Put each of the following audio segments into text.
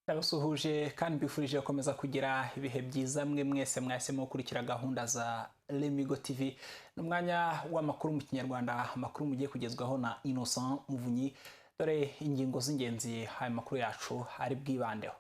Ndabasuhuje kandi bifurije gukomeza kugira ibihe byiza mwese mwahisemo gukurikira gahunda za Lemigo TV n'umwanya w'amakuru mu Kinyarwanda, amakuru mugiye kugezwaho na Innocent Muvunyi. Dore ingingo z'ingenzi aya makuru yacu ari bwibandeho.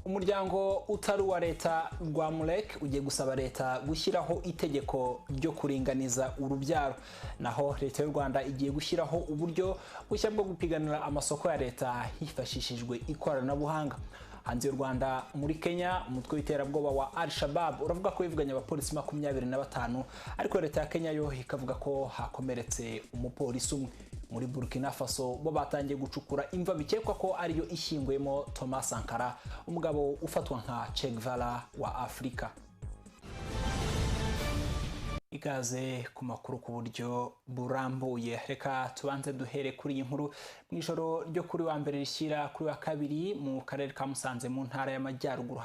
Umuryango utari wa leta rwa Murek ugiye gusaba leta gushyiraho itegeko ryo kuringaniza urubyaro, naho leta y'u Rwanda igiye gushyiraho uburyo bushya bwo gupiganira amasoko ya leta hifashishijwe ikoranabuhanga. Hanze y'u Rwanda, muri Kenya, umutwe w'iterabwoba wa Al-Shabaab uravuga ko yivuganye abapolisi 25, ariko leta ya Kenya yo ikavuga ko hakomeretse umupolisi umwe. Muri Burkina Faso bo batangiye gucukura imva bikekwa ko ariyo ishyinguyemo Thomas Sankara, umugabo ufatwa nka Che Guevara wa Afrika. Ikaze ku makuru ku buryo burambuye. Reka tubanze duhere kuri iyi nkuru. Mu ijoro ryo kuri wa mbere rishyira kuri wa kabiri mu karere ka Musanze mu ntara y'Amajyaruguru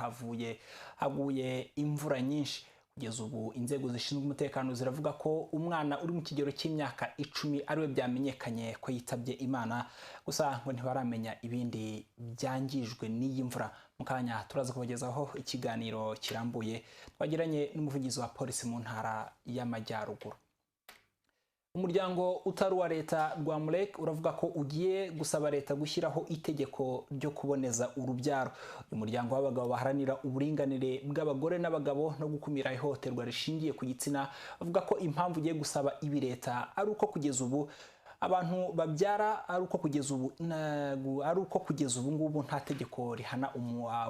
haguye imvura nyinshi. Kugeza ubu inzego zishinzwe umutekano ziravuga ko umwana uri mu kigero cy'imyaka 10 ariwe byamenyekanye ko yitabye Imana, gusa ngo ntibaramenya ibindi byangijwe n'iyi mvura. Mukanya turaza kubagezaho ikiganiro kirambuye twagiranye n'umuvugizi wa polisi mu ntara y'Amajyaruguru. Umuryango utari wa leta rwa Murek uravuga ko ugiye gusaba leta gushyiraho itegeko ryo kuboneza urubyaro. Uyu muryango w'abagabo baharanira uburinganire bw'abagore n'abagabo no gukumira ihohoterwa rishingiye ku gitsina bavuga ko impamvu ugiye gusaba ibi leta ari uko kugeza ubu abantu babyara ari uko kugeza ubu ngubu nta tegeko rihana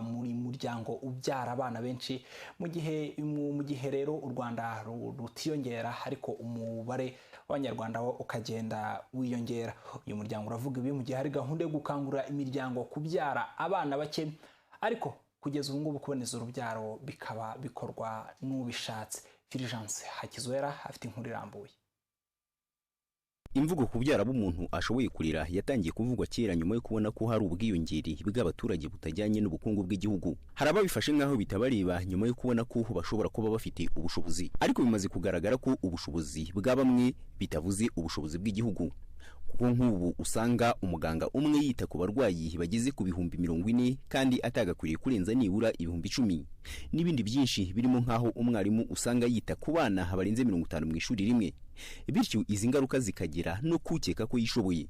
muri muryango ubyara abana benshi, mu gihe rero u Rwanda rutiyongera ariko umubare w'Abanyarwanda wo ukagenda wiyongera. Uyu muryango uravuga ibi mu gihe hari gahunda yo gukangurira imiryango kubyara abana bake, ariko kugeza ubu ngubu kuboneza urubyaro bikaba bikorwa n'ubishatse. Fulgence Hakizwera afite inkuru irambuye. Imvugo kubyara b'umuntu ashoboye kurira yatangiye kuvugwa kera nyuma yo kubona ko hari ubwiyongeri bw'abaturage butajyanye n'ubukungu bw'igihugu. Hari ababifashe nkaho bitabareba nyuma yo kubona ko bashobora kuba bafite ubushobozi, ariko bimaze kugaragara ko ubushobozi bwa bamwe bitavuze ubushobozi bw'igihugu, kuko nk'ubu usanga umuganga umwe yita ku barwayi bageze ku 40,000 kandi atagakwiriye kurenza nibura 10,000, n'ibindi byinshi birimo nkaho umwarimu usanga yita ku bana barenze 50 mu ishuri rimwe. Bityo izi ngaruka zikagera no kukeka ko yishoboye.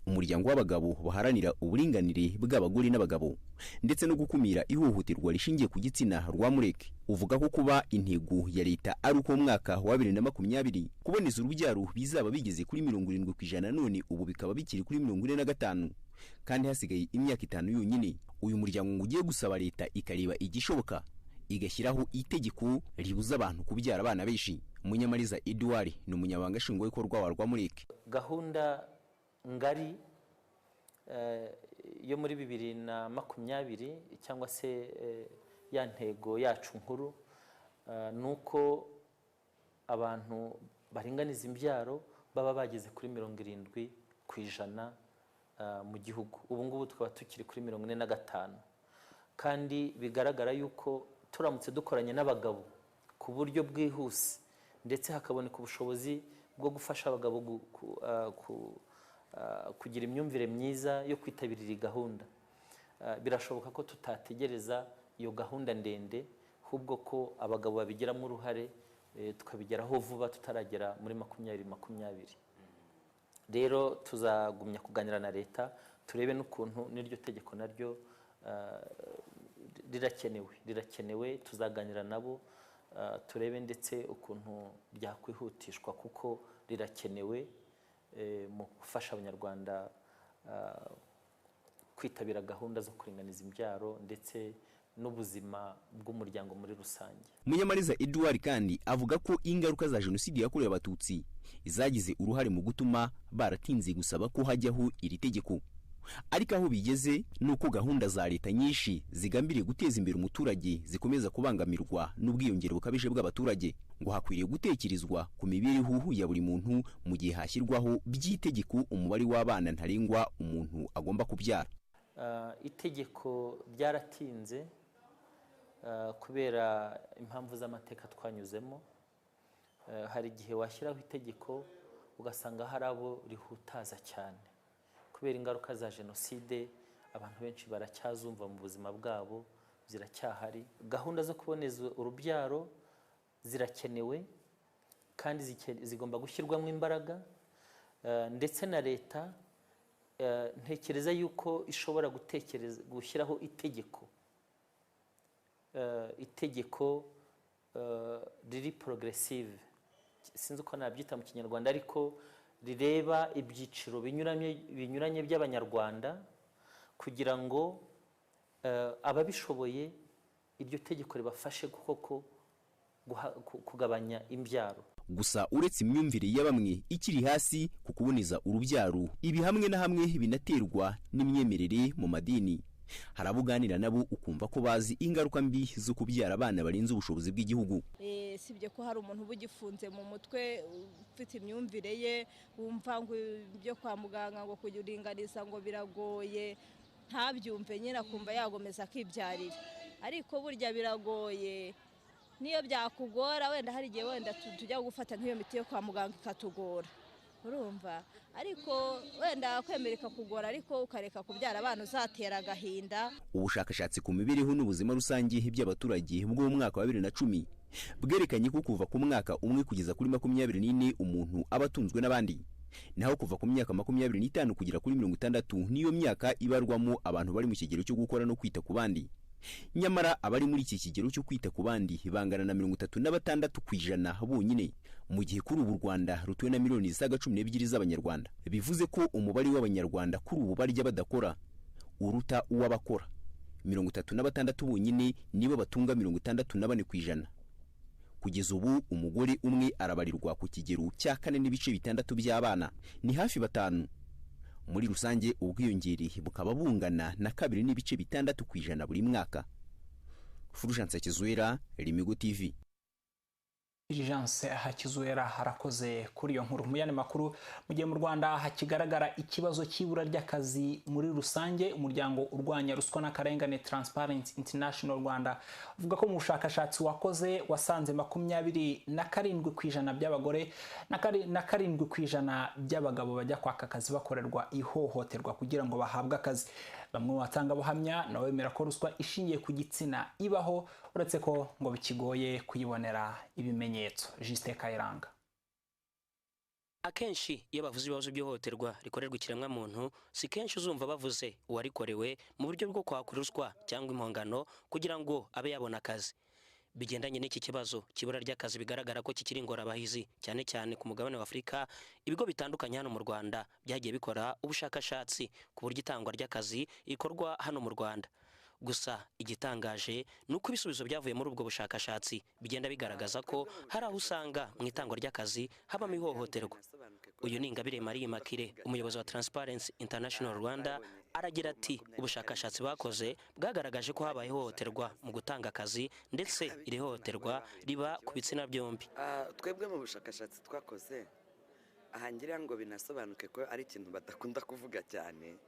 Umuryango w'abagabo baharanira uburinganire bw'abagore n'abagabo ndetse no gukumira ihohoterwa rishingiye ku gitsina rwa Murek uvuga ko kuba intego ya leta ari uko mwaka wa 2020 kuboneza urubyaro bizaba bigeze kuri 70%, none ubu bikaba bikiri kuri 45, kandi hasigaye imyaka 5 yonyine. Uyu muryango ngo ugiye gusaba leta ikareba igishoboka igashyiraho itegeko ribuza abantu kubyara abana benshi. Munyamariza Edouard ni umunyabanga nshingwabikorwa rwa Murek. Gahunda ngari yo muri 2020 cyangwa se ya ntego yacu nkuru nuko abantu baringaniza imbyaro baba bageze kuri 70% mu gihugu. Ubu ngubu tukaba tukiri kuri 45, kandi bigaragara yuko turamutse dukoranye n'abagabo ku buryo bwihuse ndetse hakaboneka ubushobozi bwo gufasha abagabo kugira imyumvire myiza yo kwitabirira gahunda, birashoboka ko tutategereza iyo gahunda ndende, ahubwo ko abagabo babigiramo uruhare tukabigeraho vuba tutaragera muri 2020. Rero tuzagumya kuganira na leta turebe n'ukuntu n'iryo tegeko naryo rirakenewe. Tuzaganira nabo turebe ndetse ukuntu ryakwihutishwa, kuko rirakenewe mu gufasha Abanyarwanda kwitabira gahunda zo kuringaniza imbyaro ndetse n'ubuzima bw'umuryango muri rusange. Munyamariza Edouard kandi avuga ko ingaruka za jenoside yakorewe abatutsi zagize uruhare mu gutuma baratinze gusaba ko hajyaho iri tegeko, ariko aho bigeze nuko gahunda za leta nyinshi zigambiriye guteza imbere umuturage zikomeza kubangamirwa n'ubwiyongere bukabije bw'abaturage. Ngo hakwiriye gutekerezwa ku mibereho ya buri muntu mu gihe hashyirwaho by'itegeko umubare w'abana ntarengwa umuntu agomba kubyara. Itegeko ryaratinze kubera impamvu z'amateka twanyuzemo. hari igihe washyiraho itegeko ugasanga hari abo rihutaza cyane kubera ingaruka za jenoside. Abantu benshi baracyazumva mu buzima bwabo, ziracyahari. Gahunda zo kuboneza urubyaro zirakenewe kandi zigomba gushyirwamo imbaraga, ndetse na leta ntekereza yuko ishobora gushyiraho itegeko riri progressive, sinzi uko nabyita mu kinyarwanda, ariko rireba ibyiciro binyuranye by'abanyarwanda kugira ngo ababishoboye iryo tegeko ribafashe koko kugabanya imbyaro. Gusa uretse imyumvire ya bamwe ikiri hasi ku kuboneza urubyaro, ibi hamwe na hamwe binaterwa n'imyemerere mu madini. Hari abuganira nabo ukumva ko bazi ingaruka mbi zo kubyara abana barenze ubushobozi bw'igihugu. Sibye ko hari umuntu ubugifunze mu mutwe ufite imyumvire ye, wumva ngo ibyo kwa muganga ngo kuringaniza ngo biragoye, ntabyumve nyine akumva yagomeza akibyarira. Ariko burya biragoye, niyo byakugora wenda hari igihe wenda tujya gufata nk'iyo miti yo kwa muganga ikatugora, urumva, ariko wenda kwemereka kugora ariko ukareka kubyara abana uzatera agahinda. Ubushakashatsi ku mibereho n'ubuzima rusange by'abaturage bwo mu mwaka wa 2010 bwerekanye ko kuva ku mwaka umwe kugeza kuri 24 umuntu aba atunzwe n'abandi, naho kuva ku myaka 25 kugera kuri 60 niyo myaka ibarwamo abantu bari mu kigero cyo gukora no kwita ku bandi. Nyamara abari muri iki kigero cyo kwita ku bandi bangana na 36% bonyine, mu gihe kuri ubu Rwanda rutuwe na miliyoni zisaga 12 z'abanyarwanda. Bivuze ko umubare w'abanyarwanda kuri ubu barya badakora uruta uw'abakora. 36 bonyine nibo batunga 64%. Kugeza ubu umugore umwe arabarirwa ku kigero cya 4.6 by'abana, ni hafi 5. Muri rusange ubwiyongere bukaba bungana na 2.6% buri mwaka. Fulgence Hakizwera, Lemigo TV. Fulgence Hakizwera harakoze kuri iyo nkuru. Mu yandi makuru, mu gihe mu Rwanda hakigaragara ikibazo cy'ibura ry'akazi muri rusange, umuryango urwanya ruswa n'akarengane Transparency International Rwanda uvuga ko mu bushakashatsi wakoze wasanze 27% by'abagore na 7% by'abagabo bajya kwaka akazi bakorerwa ihohoterwa kugira ngo bahabwe akazi. Bamwe batanga buhamya nawe bemera ko ruswa ishingiye ku gitsina ibaho, uretse ko ngo bikigoye kuyibonera ibimenyetso. Juste Kayiranga. Akenshi iyo bavuze ibibazo by'ihohoterwa rikorerwa ikiremwa muntu, si kenshi uzumva bavuze uwarikorewe mu buryo bwo kwaka ruswa cyangwa impongano kugira ngo abe yabona akazi. Bigendanye n'iki kibazo kibura ry'akazi bigaragara ko kikiri ingorabahizi cyane cyane ku mugabane wa Afurika, ibigo bitandukanye hano mu Rwanda byagiye bikora ubushakashatsi ku buryo itangwa ry'akazi ikorwa hano mu Rwanda. Gusa igitangaje nuko ibisubizo byavuye muri ubwo bushakashatsi bigenda bigaragaza ko hari aho usanga mu itangwa ry'akazi habamo ihohoterwa. Uyu ni Ingabire Marie Makire, umuyobozi wa Transparency International Rwanda, aragira ati ubushakashatsi bakoze bwagaragaje ko habaye ihohoterwa mu gutanga akazi, ndetse iri hohoterwa riba ku bitsina byombi. Twebwe mu bushakashatsi twakoze ahangira ngo binasobanuke ko ari ikintu badakunda kuvuga cyane.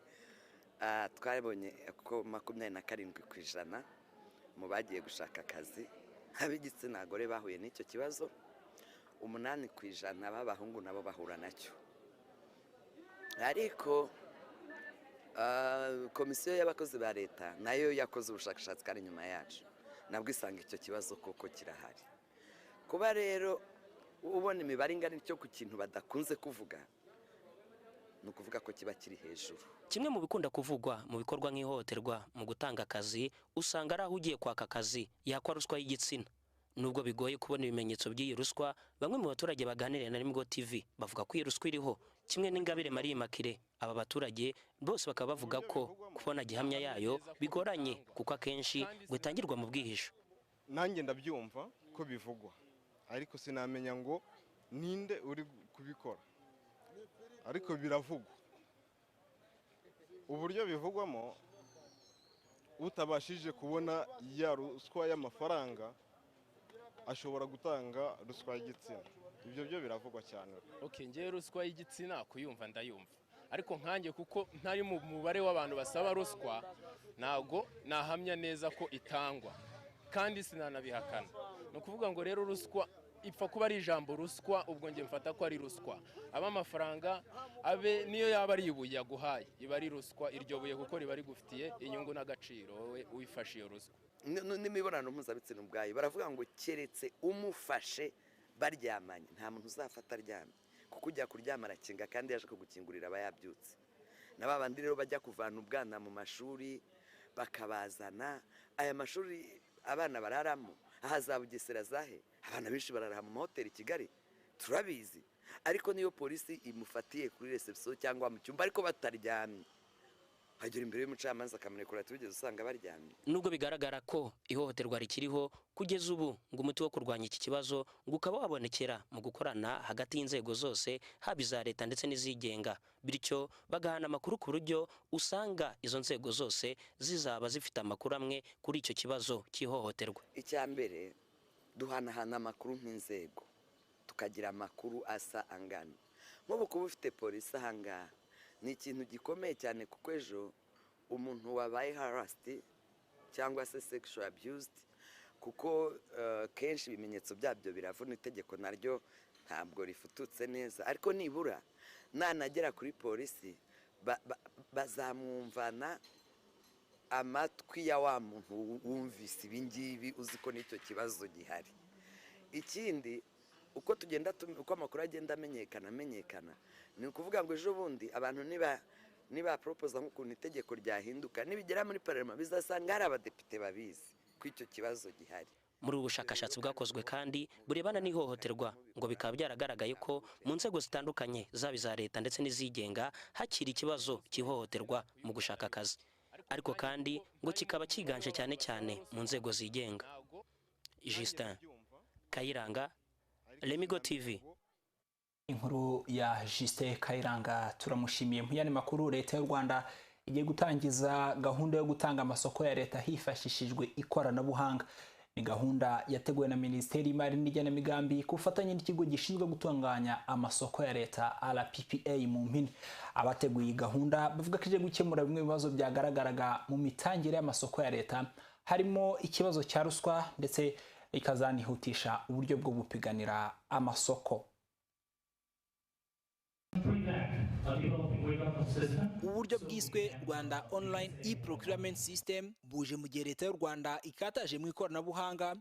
Twabonye ko 27% mu bagiye gushaka akazi ab'igitsina gore bahuye n'icyo kibazo, 8% b'abahungu nabo bahura nacyo. Ariko komisiyo y'abakozi ba leta nayo yakoze ubushakashatsi kandi nyuma yacu nabwo isanga icyo kibazo koko kirahari. Kuba rero ubona imibare ingana cyo ku kintu badakunze kuvuga, nukuvuga ko kiba kiri hejuru. Kimwe mu bikunda kuvugwa mu bikorwa nk'ihohoterwa mu gutanga akazi, usanga ari aho ugiye kwaka akazi yakwa ruswa y'igitsina. Nubwo bigoye kubona ibimenyetso by'iyi ruswa, bamwe mu baturage baganiriye na Lemigo TV bavuga ko iyi ruswa iriho. Kimwe n'Ingabire Marie Makire, aba baturage bose bakaba bavuga ko kubona gihamya yayo bigoranye kuko akenshi gutangirwa mu bwihisho. Nanjye ndabyumva ko bivugwa, ariko sinamenya ngo ninde uri kubikora. Ariko biravugwa. Uburyo bivugwamo, utabashije kubona ya ruswa y'amafaranga ashobora gutanga ruswa y'igitsina. Ibyo byo biravugwa cyane. Okay, ngiye ruswa y'igitsina kuyumva ndayumva, ariko nkanjye kuko ntari mu mubare w'abantu basaba ruswa, nago nahamya neza ko itangwa kandi sinanabihakana. No kuvuga ngo rero ruswa ipfa kuba ari ijambo ruswa, ubwo nge mfata ko ari ruswa. Aba amafaranga abe niyo yaba ari ibuye yaguhaye iba ari ruswa, iryo buye kuko riba rigufitiye inyungu n'agaciro wowe wifashe iyo ruswa. N'imibonano mpuzabitsina ubwayo baravuga ngo keretse umufashe baryamanye nta muntu uzafata aryamye, kuko ujya kuryama arakinga kandi yaje kugukingurira aba yabyutse. Na babandi rero bajya kuvana ubwana mu mashuri bakabazana, aya mashuri abana bararamo aha za Bugesera zahe, abana benshi bararaha mu mahoteli i Kigali turabizi, ariko niyo polisi imufatiye kuri reception cyangwa mu cyumba ariko bataryamye, hagera imbere y'umucamanza akamurekura tubigeze usanga baryamye. Nubwo bigaragara ko ihohoterwa rikiriho kugeza ubu, ngo umuti wo kurwanya iki kibazo ngo ukaba wabonekera mu gukorana hagati y'inzego zose, haba iza leta ndetse n'izigenga, bityo bagahana amakuru ku buryo usanga izo nzego zose zizaba zifite amakuru amwe kuri icyo kibazo cy'ihohoterwa. Icya mbere duhanahana amakuru nk'inzego, tukagira amakuru asa angana. Nk'ubu kuba ufite polisi ahangaha ni ikintu gikomeye cyane, kuko ejo umuntu wabaye harassed cyangwa se sexual abused, kuko kenshi ibimenyetso byabyo biravuna, itegeko naryo ntabwo rifututse neza, ariko nibura nanagera kuri polisi bazamwumvana amatwi ya wa muntu wumvise ibingibi, uzi ko n'icyo kibazo gihari. Ikindi uko amakuru agenda amenyekana ni ukuvuga ngo ejo bundi abantu niba proposa nk'ukuntu itegeko ryahinduka, nibigera muri parlement bizasanga hari abadepite babizi ko icyo kibazo gihari. Muri ubu bushakashatsi bwakozwe kandi burebana n'ihohoterwa, ngo bikaba byaragaragaye ko mu nzego zitandukanye zaba iza leta ndetse n'izigenga hakiri ikibazo cy'ihohoterwa mu gushaka akazi, ariko kandi ngo kikaba kiganje cyane cyane mu nzego zigenga. Justin Kayiranga, Lemigo TV. Inkuru ya Justin Kayiranga turamushimiye. Mu yandi makuru, leta y'u Rwanda igiye gutangiza gahunda yo gutanga amasoko ya leta hifashishijwe ikoranabuhanga. Ni gahunda yateguwe na Minisiteri y'Imari n'Igenamigambi ku bufatanye n'ikigo gishinzwe gutunganya amasoko ya leta RPPA mu mpine. Abateguye gahunda bavuga ko ije gukemura bimwe mu bibazo byagaragaraga mu mitangire y'amasoko ya leta, harimo ikibazo cya ruswa, ndetse ikazanihutisha uburyo bwo gupiganira amasoko. Uburyo bwiswe Rwanda Online E-Procurement System buje mu gihe leta y'u Rwanda ikataje mu ikoranabuhanga,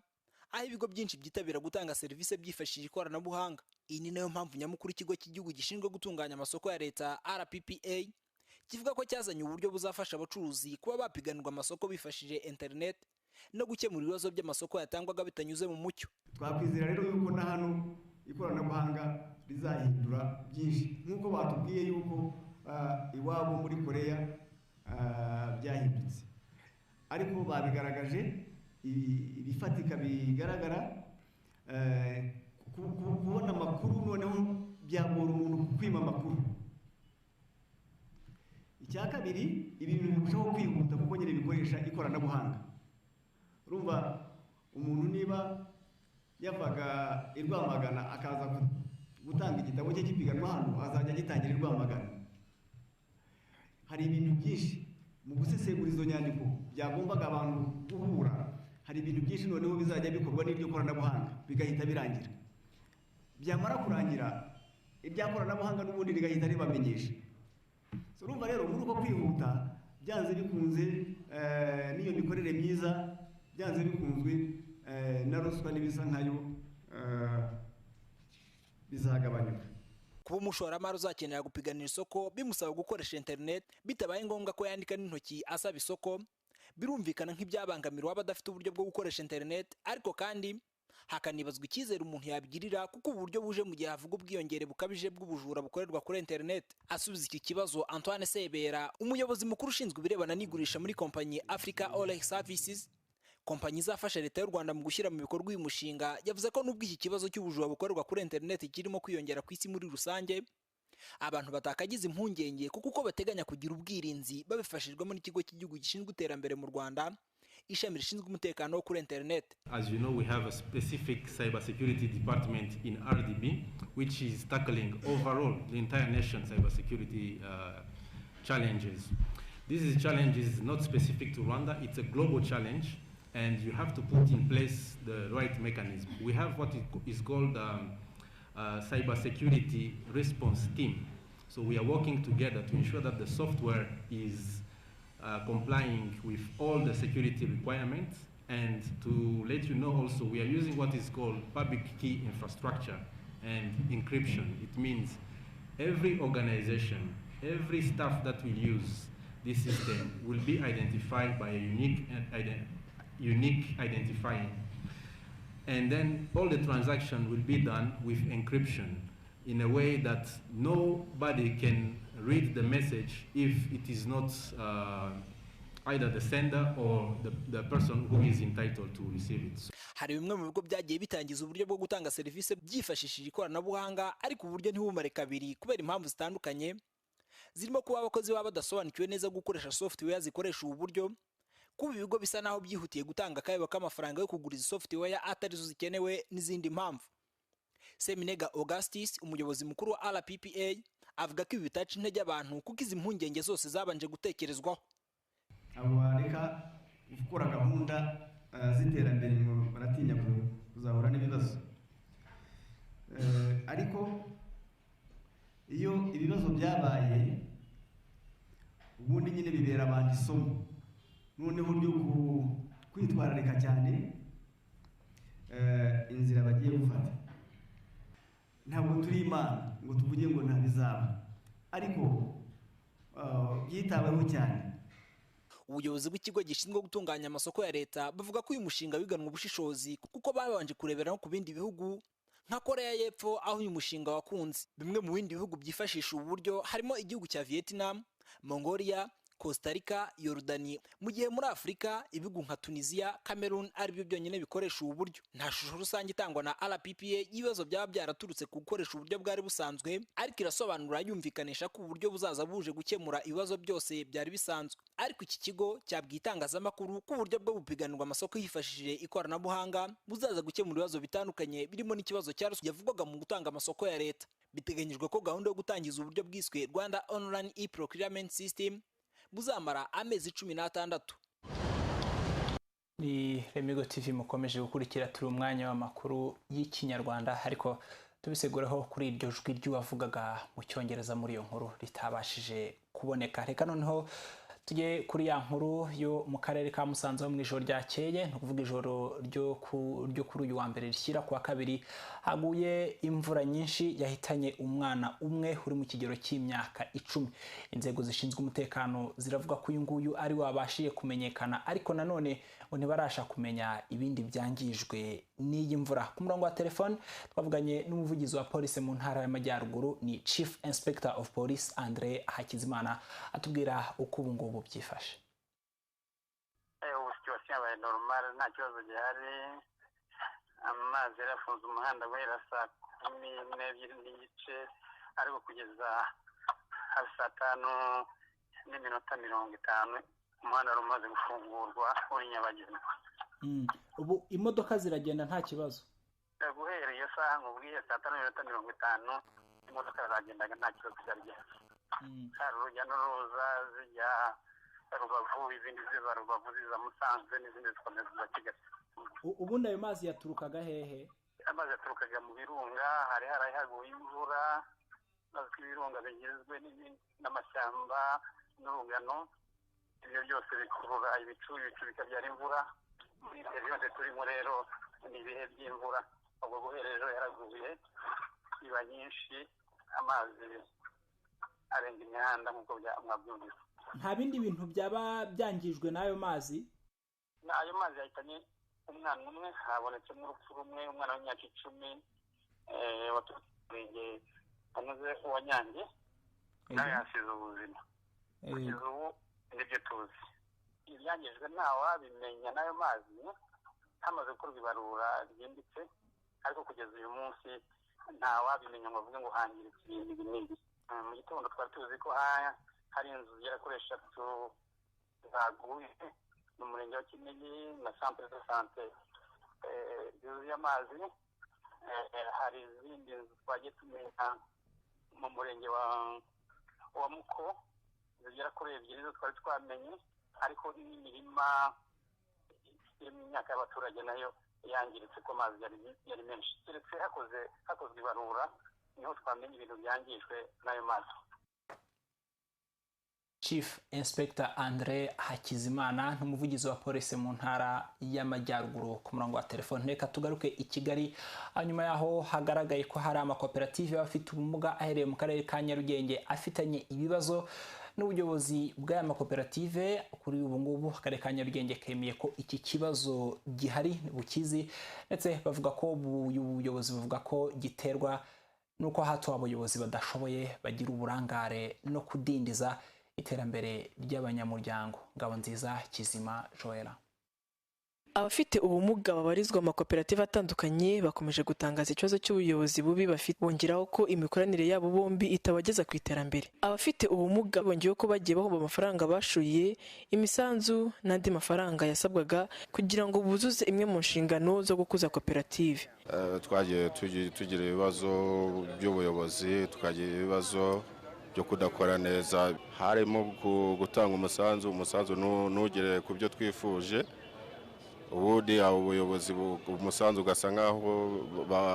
aho ibigo byinshi byitabira gutanga serivisi byifashishije ikoranabuhanga. Iyi ni nayo mpamvu nyamukuru ikigo cy'igihugu gishinzwe gutunganya amasoko ya leta RPPA kivuga ko cyazanye uburyo buzafasha abacuruzi kuba bapiganirwa amasoko bifashishije internet no gukemura ibibazo by'amasoko yatangwaga bitanyuze mu mucyo. Twakwizera rero yuko na hano ikoranabuhanga rizahindura byinshi, nk'uko batubwiye yuko iwabo muri Korea byahindutse, ariko babigaragaje ibifatika bigaragara, kubona amakuru noneho byagora umuntu kwima amakuru. Icya kabiri, ibintu birushaho kwihuta kuko nyine bikoresha ikoranabuhanga. Urumva umuntu niba yavaga i Rwamagana akaza gutanga igitabo cye cy'ipiganwa hano, azajya agitangira i Rwamagana. Hari ibintu byinshi mu gusesengura izo nyandiko byagombaga abantu guhura, hari ibintu byinshi noneho bizajya bikorwa n'iryo koranabuhanga bigahita birangira. Byamara kurangira irya koranabuhanga n'ubundi rigahita ribamenyesha. Urumva rero muri uko kwihuta byanze bikunze n'iyo mikorere myiza byanze bikunzwe na ruswa n'ibisa nkayo bizagabanyuka. Kuba umushoramari uzakenera gupiganira isoko bimusaba gukoresha internet bitabaye ngombwa ko yandika n'intoki asaba isoko, birumvikana nk'ibyabangamira waba adafite uburyo bwo gukoresha internet, ariko kandi hakanibazwa icyizere umuntu yabigirira kuko uburyo buje mu gihe havuga ubwiyongere bukabije bw'ubujura bukorerwa kuri internet. Asubiza iki kibazo, Antoine Sebera, umuyobozi mukuru ushinzwe ibirebana n'igurisha muri kompanyi Africa Oil Services, kompanyi izafasha leta y'u Rwanda mu gushyira mu bikorwa uyu mushinga, yavuze ko nubwo iki kibazo cy'ubujura bukorerwa kuri internet kirimo kwiyongera ku isi muri rusange, abantu batakagize impungenge kuko uko bateganya kugira ubwirinzi babifashijwemo n'ikigo cy'igihugu gishinzwe iterambere mu Rwanda, ishami rishinzwe umutekano wo kuri internet. As you know, we have a specific cybersecurity department in RDB which is tackling overall the entire nation's cybersecurity challenges. This challenge is not specific to Rwanda, it's a global challenge and you have to put in place the right mechanism. We have what is called cybersecurity response team. So we are working together to ensure that the software is complying with all the security requirements. And to let you know also, we are using what is called public key infrastructure and encryption. It means every organization, every staff that will use this system will be identified by a unique identifier. And then all the transaction will be done with encryption in a way that nobody can read the message if it is not either the sender or the person who is entitled to receive it. Hari bimwe mu bigo byagiye bitangiza uburyo bwo gutanga serivisi byifashishije ikoranabuhanga ariko uburyo ntibumare kabiri kubera impamvu zitandukanye zirimo kuba abakozi baba badasobanukiwe neza gukoresha software zikoresha ubu buryo, kuba ibigo bisa naho byihutiye gutanga akayabo k'amafaranga yo kugura izi software atari zo zikenewe n'izindi mpamvu. Seminega Augustus, umuyobozi mukuru wa RPPA, avuga ko ibi bitaca intege abantu kuko izi mpungenge zose zabanje gutekerezwaho. Abo bareka gukora gahunda z'iterambere ngo baratinya kuzahura n'ibibazo, ariko iyo ibibazo byabaye ubundi nyine bibera abantu isomo, noneho ryo kwitwararika cyane inzira bagiye gufata. Ntabwo turi Imana ngo tuvuge ngo nta bizaba, ariko byitaweho cyane. Ubuyobozi bw'ikigo gishinzwe gutunganya amasoko ya leta bavuga ko uyu mushinga wiganwa ubushishozi kuko babanje kurebera no ku bindi bihugu nka Korea y'Epfo aho uyu mushinga wakunze. Bimwe mu bindi bihugu byifashisha ubu buryo harimo igihugu cya Vietnam, Mongolia, Costa Rica, Yordani, mu gihe muri Afurika ibihugu nka Tunisia, Cameroon ari byo byonyine bikoresha ubu buryo. Nta shusho rusange itangwa na RPPA y'ibibazo byaba byaraturutse ku gukoresha uburyo bwari busanzwe, ariko irasobanura yumvikanisha ko uburyo buzaza buje gukemura ibibazo byose byari bisanzwe. Ariko iki kigo cyabwiye itangazamakuru ko uburyo bwo gupiganirwa amasoko hifashishije ikoranabuhanga buzaza gukemura ibibazo bitandukanye birimo n'ikibazo cya ruswa yavugwaga mu gutanga amasoko ya leta. Biteganyijwe ko gahunda yo gutangiza uburyo bwiswe Rwanda Online E-Procurement System buzamara amezi 16. Ni Lemigo TV mukomeje gukurikira, turi umwanya w'amakuru y'Ikinyarwanda, ariko tubisegureho kuri iryo jwi ry'uwavugaga mu Cyongereza muri iyo nkuru ritabashije kuboneka. Reka noneho tujye kuri ya nkuru yo mu karere ka Musanze mu ijoro ryakeye, no kuvuga ijoro ryo kuri uyu wa mbere rishyira ku wa kabiri, haguye imvura nyinshi yahitanye umwana umwe uri mu kigero cy'imyaka 10. Inzego zishinzwe umutekano ziravuga ko uyu nguyu ari wabashiye kumenyekana, ariko nanone ngo ntibarasha kumenya ibindi byangijwe n'iyi mvura. Ku murongo wa telefone twavuganye n'umuvugizi wa polisi mu ntara y'Amajyaruguru, ni Chief Inspector of Police Andre Hakizimana, atubwira uko ubu ngubu byifashe. Ubu situation yabaye normal, nta kibazo gihari. Amazi yarafunze umuhanda guhera saa 12 n'igice, ariko kugeza saa 5 n'iminota 50 umuhanda wari umaze gufungurwa uri nyabagendwa. Ubu imodoka ziragenda nta kibazo? Guhera iyo saha nkubwiye saa 5 n'iminota 50 imodoka zagendaga nta kibazo cyari gihari. Hari urujya n'uruza zijya Rubavu, izindi ziva Rubavu ziza Musanze, n'izindi zikomeza za Kigali. Ubundi ayo mazi yaturukaga hehe? Amazi yaturukaga mu birunga, hari haguye imvura, bazwi ibirunga bigizwe n'amashyamba n'urugano. Ibyo byose bikurura ibicu bikabyara imvura. Muri periode turimo rero ni ibihe by'imvura, ubwo guhera ejo yaraguye iba nyinshi, amazi arenga imihanda nk'uko mwabyumvise. Nta bindi bintu byaba byangijwe n'ayo mazi? Ayo mazi yahitanye umwana umwe, habonetsemo urupfu rumwe, umwana w'imyaka 10 waturutse anoze uwa Nyange, nawe yasize ubuzima. Kugeza ubu nibyo tuzi. Ibyangijwe ntawabimenya n'ayo mazi, hamaze gukorwa ibarura ryimbitse, ariko kugeza uyu munsi ntawabimenya ngo avuge ngo hangiritse ibintu n'ibi. Mu gitondo twari tuzi ko hari inzu zigera kuri 3 zaguye mu murenge wa Kinigi na centre de santé yuzuye amazi. Hari izindi nzu twagiye tumenya mu murenge wa Muko zigera kuri 2 zo twari twamenye, ariko n'imirima iri mu myaka y'abaturage nayo yangiritse ko amazi yari menshi keretse hakozwe ibarura niho twamenya ibintu byangijwe n'ayo mazi. Chief Inspector Andre Hakizimana n'umuvugizi wa polisi mu ntara y'Amajyaruguru ku murongo wa telefone. Reka tugaruke i Kigali, hanyuma yaho hagaragaye ko hari amakoperative y'abafite ubumuga ahereye mu karere ka Nyarugenge afitanye ibibazo n'ubuyobozi bw'aya makoperative. Kuri ubu ngubu akarere ka Nyarugenge kemeye ko iki kibazo gihari bukizi, ndetse bavuga ko ubuyobozi buvuga ko giterwa nuko hato abayobozi badashoboye bagira uburangare no kudindiza iterambere ry'abanyamuryango. Ngabonziza Kizima Joella. Abafite ubumuga babarizwa mu makoperative atandukanye bakomeje gutangaza ikibazo cy'ubuyobozi bubi bafite, bongeraho ko imikoranire yabo bombi itabageza ku iterambere. Abafite ubumuga bongeyeho ko bagiye bahomba amafaranga bashuye, imisanzu n'andi mafaranga yasabwaga kugira ngo buzuze imwe mu nshingano zo gukuza koperative. Twagiye tugira ibibazo by'ubuyobozi, tukagira ibibazo byo kudakora neza, harimo gutanga umusanzu ntugere ku byo twifuje. Ubundi ubuyobozi umusanzu ugasa nkaho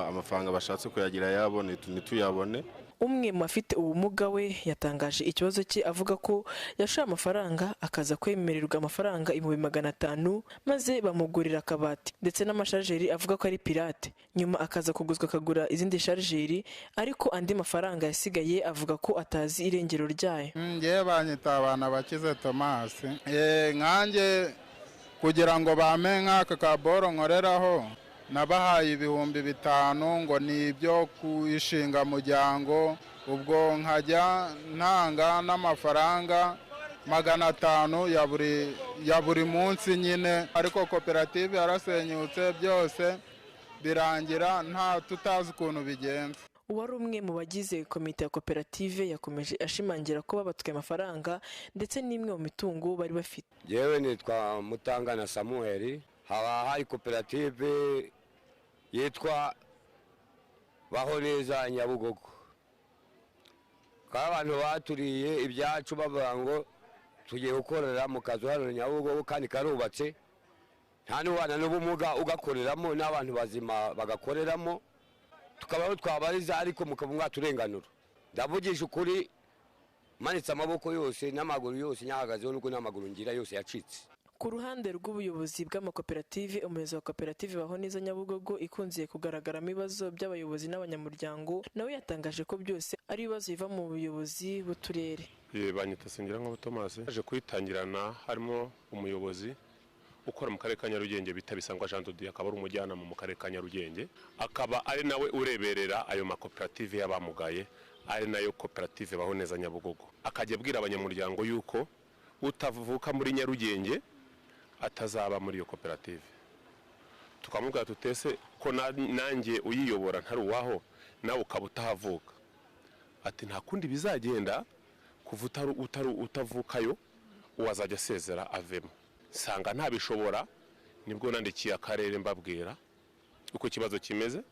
amafaranga bashatse kuyagira yabone ntituyabone. Umwe mu bafite ubumuga we yatangaje ikibazo cye avuga ko yashoye amafaranga akaza kwemererwa amafaranga 500 maze bamugurira akabati ndetse n'amashargeri avuga ko ari pirate, nyuma akaza kuguzwa akagura izindi shargeri ariko andi mafaranga yasigaye avuga ko atazi irengero ryayo. Ngiye banyita abana bakize Thomas, nkanjye kugira ngo bame nk'aka kaboro nkoreraho nabahaye 5,000 ngo ni ibyo kwishinga muryango, ubwo nkajya ntanga n'amafaranga 500 ya buri munsi nyine, ariko koperative yarasenyutse byose birangira nta tutazi ukuntu bigenza. Uwari umwe mu bagize komite ya koperative yakomeje ashimangira ko babatwaye amafaranga ndetse n'imwe mu mitungo bari bafite. Yewe nitwa Mutangana Samuel, haba hari koperative yitwa Baho Neza Nyabugogo. Abantu baturiye ibyacu bavuga ngo tugiye gukorera mu kazu hano Nyabugogo kandi karubatse, nta n'ubana n'ubumuga ugakoreramo n'abantu bazima bagakoreramo, tukabaho twabariza ariko mukaba mwaturenganura. Ndavugisha ukuri, manitse amaboko yose n'amaguru yose nyahagazeho nuko n'amaguru ngira yose yacitse. Ku ruhande rw'ubuyobozi bw'amakoperative, umuyobozi wa koperative Baho Neza Nyabugogo ikunze kugaragaramo ibibazo by'abayobozi n'abanyamuryango, nawe yatangaje ko byose ari ibibazo biva mu buyobozi bw'uturere. Banyita Sengirankabo Thomas, aje kwitangirana harimo umuyobozi ukora mu karere ka Nyarugenge bita Bisangwa Jean de Dieu, akaba ari umujyanama mu karere ka Nyarugenge, akaba ari nawe ureberera ayo makoperative y'abamugaye, ari nayo koperative Baho Neza Nyabugogo. Akajya abwira abanyamuryango yuko utavuka muri Nyarugenge atazaba muri iyo koperative. Tukamubwira tutese ko nanjye uyiyobora ntari uwaho nawe ukaba utahavuka. Ati nta kundi bizagenda kuvuta utavukayo uwazajya asezera avemo. Sanga ntabishobora, nibwo nandikiye akarere mbabwira uko ikibazo kimeze.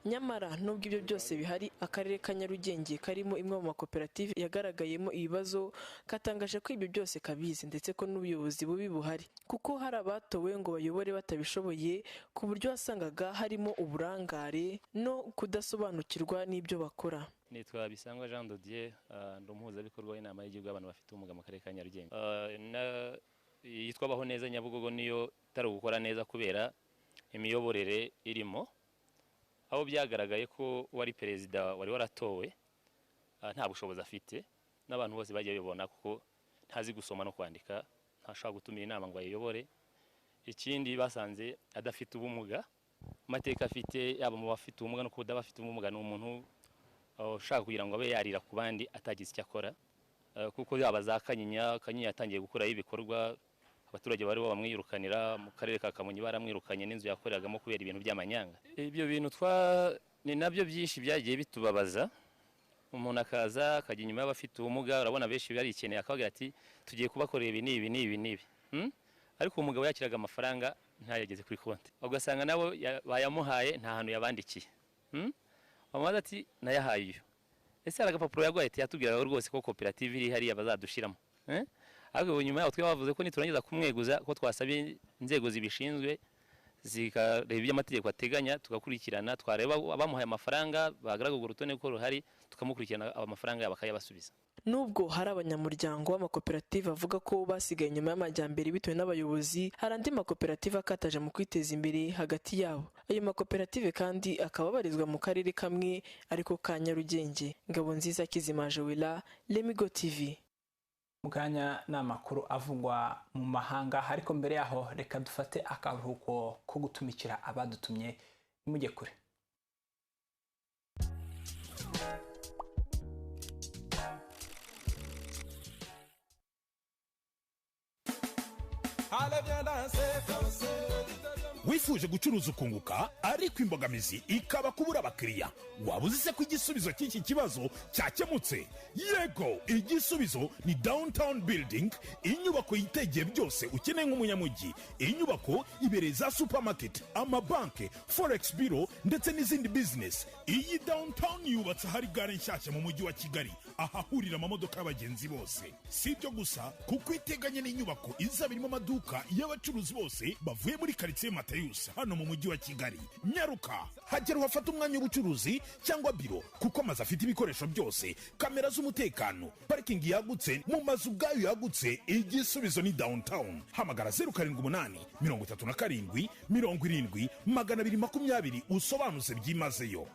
Nyamara nubwo ibyo byose bihari, akarere ka Nyarugenge karimo imwe mu makoperative yagaragayemo ibibazo, katangaje ko ibyo byose kabizi ndetse ko n'ubuyobozi bubi buhari, kuko hari abatowe ngo bayobore batabishoboye, ku buryo wasangaga harimo uburangare no kudasobanukirwa n'ibyo bakora. Nitwa Bisangwa Jean de Dieu, ndi umuhuzabikorwa w'inama y'igihugu y'abantu bafite ubumuga mu karere ka Nyarugenge. Yitwa Baho Neza Nyabugogo niyo itari gukora neza kubera imiyoborere irimo, aho byagaragaye ko wari perezida wari waratowe nta bushobozi afite, n'abantu bose bagiye bibona kuko ntazi gusoma no kwandika, ntashobora gutumira inama ngo ayiyobore. Ikindi basanze adafite ubumuga, amateka afite yaba mu bafite ubumuga no kuba bafite ubumuga, ni umuntu ushaka kugira ngo abe yarira ku bandi atagize icyo akora, kuko yaba za Kanyinya yatangiye gukuraho ibikorwa, abaturage bari bamwirukanira mu karere ka Kamonyi, baramwirukanye n'inzu yakoreragamo kubera ibintu by'amanyanga. Ibyo bintu ni nabyo byinshi byagiye bitubabaza. Umuntu akaza akajya inyuma y'abafite ubumuga, urabona benshi barikeneye, akavuga ati tugiye kubakorera ibi n'ibi. Ariko umugabo yakiraga amafaranga ntayageze kuri konti, ugasanga nabo bayamuhaye nta hantu yabandikiye. Bamaze ati nayahaye iyo, ese hari agapapuro yaguhaye yatubwiraga rwose ko koperative iri hariya bazadushiramo. Ariko nyuma yaho twe bavuze ko niturangiza kumweguza ko twasabye inzego zibishinzwe zikareba ibyo amategeko ateganya, tugakurikirana, twareba abamuhaye amafaranga bagaragaza urutonde ko ruhari, tukamukurikirana amafaranga yabo akayabasubiza. Nubwo hari abanyamuryango w'amakoperative avuga ko basigaye inyuma y'amajyambere bitewe n'abayobozi, hari andi makoperative akataje mu kwiteza imbere hagati yabo. Ayo makoperative kandi akaba abarizwa mu karere kamwe ariko ka Nyarugenge. Ngabonziza Kizima Joella, Lemigo TV. Muganya n'amakuru avugwa mu mahanga, ariko mbere yaho reka dufate akaruhuko ko gutumikira abadutumye. Nimujye kure. Wifuje gucuruza ukunguka ariko imbogamizi ikaba kubura abakiriya, wabuze se ko igisubizo cy'iki kibazo cyakemutse? Yego, igisubizo ni Downtown Building, inyubako yitegeye byose ukeneye nk'umunyamujyi. Inyubako ibereye za supermarket, amabanke, forex bureau ndetse n'izindi business. Iyi Downtown yubatse hari gare nshyashya mu mujyi wa Kigali, ahahurira amamodoka y'abagenzi bose. Si ibyo gusa, kuko iteganye n'inyubako izaba irimo amaduka y'abacuruzi bose bavuye muri quartier Matayus hano mu mujyi wa Kigali. Nyaruka hagera uhafata umwanya w'ubucuruzi cyangwa biro, kuko amazu afite ibikoresho byose, kamera z'umutekano, parking yagutse, mu mazu ubwayo yagutse. Igisubizo ni Downtown. Hamagara 078 37 70 220 usobanuze byimazeyo.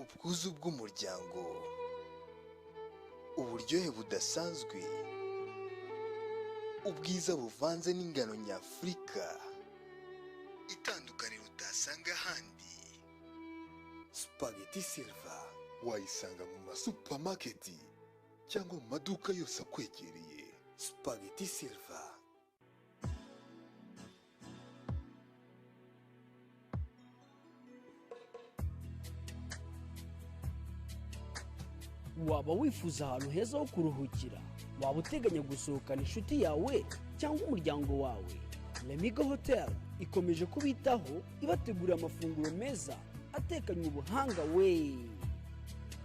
Ubwuzu bw'umuryango, uburyohe budasanzwe, ubwiza buvanze n'ingano nyafurika, itandukaniro utasanga ahandi. Spaghetti Silva wayisanga mu masupamaketi cyangwa mu maduka yose akwegereye. Spaghetti Silva. Waba wifuza ahantu heza ho kuruhukira? Waba uteganya gusohokana inshuti yawe cyangwa umuryango wawe? Lemigo Hotel ikomeje kubitaho, ibategurira amafunguro meza atekanywe ubuhanga we.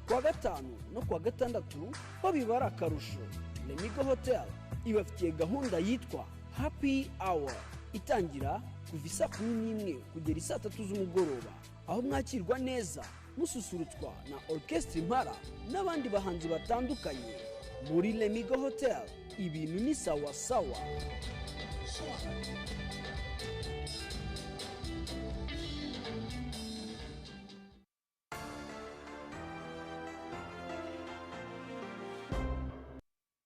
Kwa gatanu no kwa gatandatu babibara akarusho. Lemigo Hotel ibafitiye gahunda yitwa Happy Hour, itangira kuva saa 11 kugera saa 3 z'umugoroba, aho mwakirwa neza mususurutswa na orchestre Impara n'abandi bahanzi batandukanye. Muri Lemigo Hotel ibintu ni sawa sawa.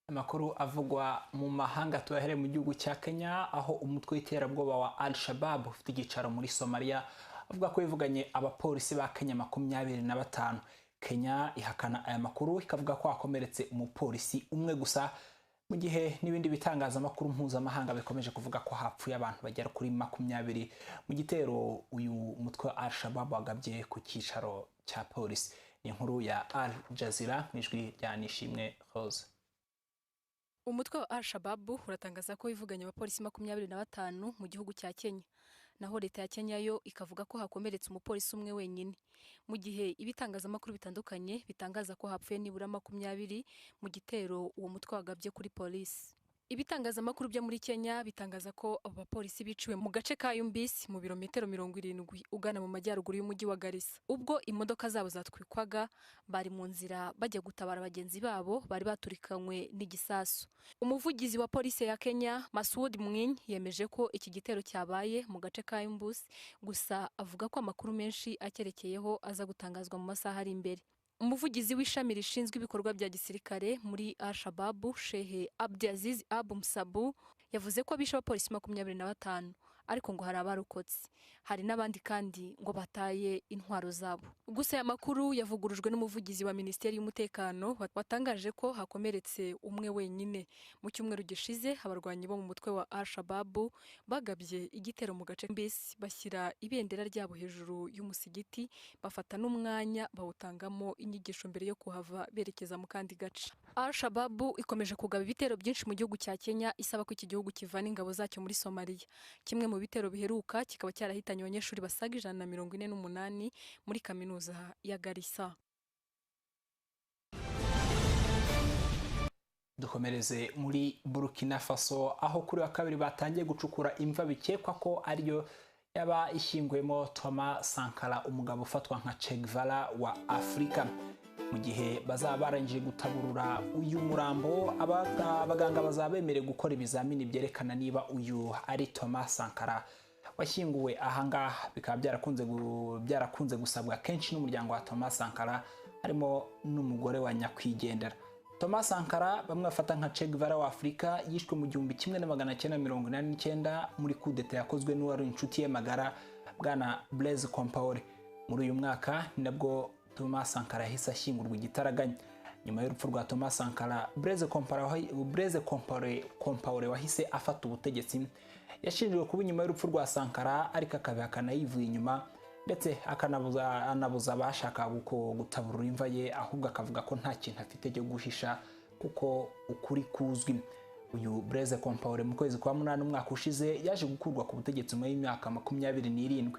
Amakuru avugwa mu mahanga tuyahere mu gihugu cya Kenya, aho umutwe w'iterabwoba wa Al-Shabaab ufite igicaro muri Somalia avuga ko yivuganye abapolisi ba Kenya 25. Kenya ihakana aya makuru, ikavuga ko hakomeretse umupolisi umwe gusa, mu gihe n'ibindi bitangazamakuru mpuzamahanga bikomeje kuvuga ko hapfuye abantu bagera kuri 20 mu gitero uyu mutwe wa Al-Shabaab wagabye ku cyicaro cya polisi. Ni inkuru ya Al Jazeera n'ijwi rya Nishimwe Rose. Umutwe wa Al-Shabaab uratangaza ko ivuganye abapolisi 25 mu gihugu cya Kenya, naho leta ya Kenya yo ikavuga ko hakomeretse umupolisi umwe wenyine, mu gihe ibitangazamakuru bitandukanye bitangaza ko hapfuye nibura 20 mu gitero uwo mutwe wagabye kuri polisi. Ibitangazamakuru byo muri Kenya bitangaza ko abo bapolisi biciwe mu gace ka Yumbisi mu birometero 70 ugana mu majyaruguru y'umujyi wa Garissa. Ubwo imodoka zabo zatwikwaga bari mu nzira bajya gutabara bagenzi babo bari baturikanywe n'igisasu. Umuvugizi wa polisi ya Kenya Masud Mwinyi yemeje ko iki gitero cyabaye mu gace ka Yumbisi, gusa avuga ko amakuru menshi akerekeyeho aza gutangazwa mu masaha ari imbere. Umuvugizi w'ishami rishinzwe ibikorwa bya gisirikare muri Al-Shabaab Sheikh Abdiaziz Abu Msabu yavuze ko abishe abapolisi 25, ariko ngo hari abarokotse, hari n'abandi kandi ngo bataye intwaro zabo. Gusa aya makuru yavugurujwe n'umuvugizi wa Minisiteri y'Umutekano watangaje ko hakomeretse umwe wenyine. Mu cyumweru gishize abarwanyi bo mu mutwe wa Al-Shabaab bagabye igitero mu gace mbese bashyira ibendera ryabo hejuru y'umusigiti, bafata n'umwanya bawutangamo inyigisho mbere yo kuhava berekeza mu kandi gace. Al-Shabaab ikomeje kugaba ibitero byinshi mu gihugu cya Kenya, isaba ko iki gihugu kivana ingabo zacyo muri Somalia. Kimwe mu bitero biheruka kikaba cyarahitanye abanyeshuri basaga 148 muri kaminuza ya Garissa. dukomereze muri Burkina Faso aho kuri wa kabiri batangiye gucukura imva bikekwa ko ariyo yaba ishyinguyemo Thomas Sankara, umugabo ufatwa nka Che Guevara wa Afurika. Mu gihe bazaba barangije gutaburura uyu murambo, abaganga bazaba bemerewe gukora ibizamini byerekana niba uyu ari Thomas Sankara washyinguwe ahangaha. Bikaba byarakunze gusabwa kenshi n'umuryango wa Thomas Sankara, harimo n'umugore wa nyakwigendera. Thomas Sankara bamwe bafata nka Che Guevara wa Afurika yishwe mu 1989 muri kudeta yakozwe n'uwari inshuti ye magara bwana Blaise Compaoré. Muri uyu mwaka ni nabwo Thomas Sankara yahise ashyingurwa igitaraganya. Nyuma y'urupfu rwa Thomas Sankara, Blaise Compaoré wahise afata ubutegetsi yashinjwe kuba inyuma y'urupfu rwa Sankara, ariko akabihakana yivuye inyuma, ndetse anabuza abashaka gutaburura imva ye, ahubwo akavuga ko nta kintu afite cyo guhisha kuko ukuri kuzwi. Uyu Blaise Compaoré mu kwezi kwa 8 umwaka ushize yaje gukurwa ku butegetsi mu y'imyaka 27.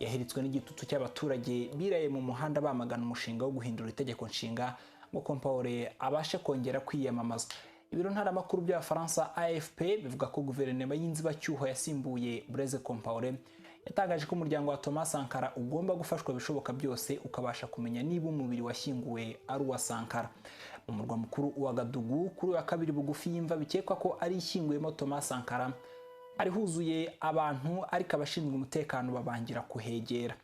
Yaheritswe n'igitutu cy'abaturage biraye mu muhanda bamagana umushinga wo guhindura itegeko nshinga ngo Compaoré abashe kongera kwiyamamaza. Ibiro ntaramakuru bya Faransa AFP bivuga ko guverinoma y'inzibacyuho yasimbuye Blaise Compaoré yatangaje ko umuryango wa Thomas Sankara ugomba gufashwa bishoboka byose ukabasha kumenya niba umubiri washyinguwe ari uwa Sankara. Mu murwa mukuru wa Gadugu kuri wa kabiri bugufi y'imva bikekwa ko ari ishyinguyemo Thomas Sankara ari huzuye abantu, ariko abashinzwe umutekano babangira kuhegera.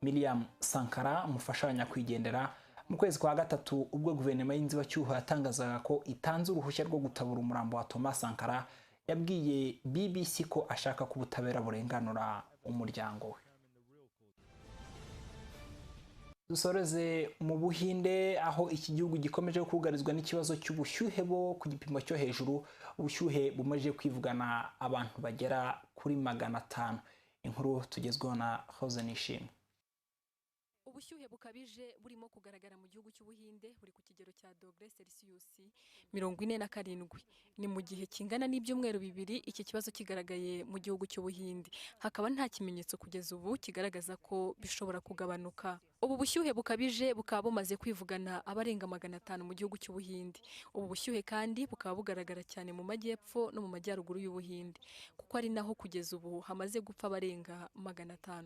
Miriam Sankara, umufasha wa nyakwigendera, mu kwezi kwa gatatu ubwo guverinoma y'inzibacyuho yatangazaga ko itanze uruhushya rwo gutabura umurambo wa Thomas Sankara, yabwiye BBC ko ashaka ko ubutabera burenganura umuryango we. Dusoreze mu Buhinde aho iki gihugu gikomeje kugarizwa n'ikibazo cy'ubushyuhe bo ku gipimo cyo hejuru. Ubushyuhe bumaze kwivugana abantu bagera kuri 500. Inkuru tugezweho na Hoze Nishimwe. Ubushyuhe bukabije burimo kugaragara mu gihugu cy'Ubuhinde buri ku kigero cya -47. Ni mu gihe kingana n'ibyumweru 2 iki kibazo kigaragaye mu gihugu cy'Ubuhinde, hakaba nta kimenyetso kugeza ubu kigaragaza ko bishobora kugabanuka. Ubu bushyuhe bukabije bukaba bumaze kwivugana abarenga 500 mu gihugu cy'Ubuhinde. Ubu bushyuhe kandi bukaba bugaragara cyane mu majyepfo no mu majyaruguru y'Ubuhinde, kuko ari naho kugeza ubu hamaze gupfa abarenga 500.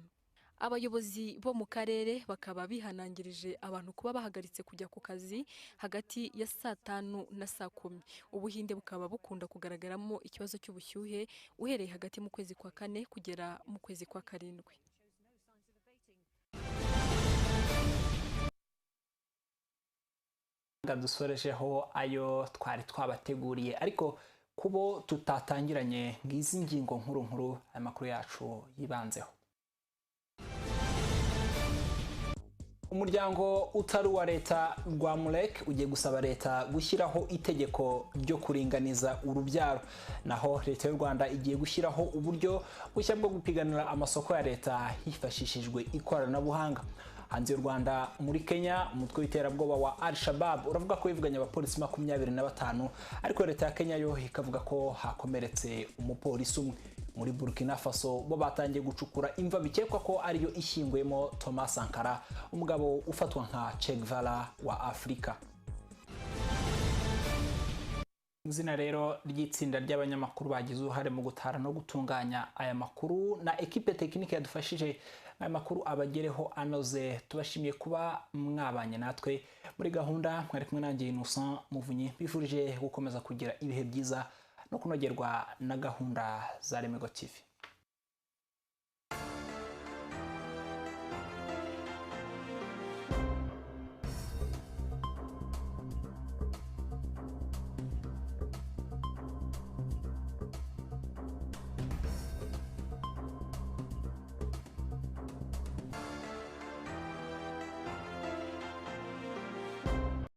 Abayobozi bo mu karere bakaba bihanangirije abantu kuba bahagaritse kujya ku kazi hagati ya saa 5 na saa 10. Ubuhinde bukaba bukunda kugaragaramo ikibazo cy'ubushyuhe uhereye hagati mu kwezi kwa 4 kugera mu kwezi kwa 7. Dusorejeho ayo twari twabateguriye, ariko kubo tutatangiranye ngizi ngingo nkuru amakuru yacu yibanzeho. Umuryango utari wa leta rwa Murek ugiye gusaba leta gushyiraho itegeko ryo kuringaniza urubyaro, naho leta y'u Rwanda igiye gushyiraho uburyo bushya bwo gupiganira amasoko ya leta hifashishijwe ikoranabuhanga. Hanze y'u Rwanda muri Kenya, umutwe w'iterabwoba wa Al-Shabaab uravuga ko yivuganye abapolisi 25, ariko leta ya Kenya yo ikavuga ko hakomeretse umupolisi umwe. Muri Burkina Faso bo batangiye gucukura imva bikekwa ko ariyo ishyinguyemo Thomas Sankara, umugabo ufatwa nka Che Guevara wa Afurika. Izina rero ry'itsinda ry'abanyamakuru bagize uruhare mu gutara no gutunganya aya makuru na equipe technique yadufashije aya makuru abagereho anoze. Tubashimiye kuba mwabanye natwe muri gahunda. Mwari kumwe nanjye Innocent Muvunyi, bifurije gukomeza kugira ibihe byiza no kunogerwa na gahunda za Lemigo TV.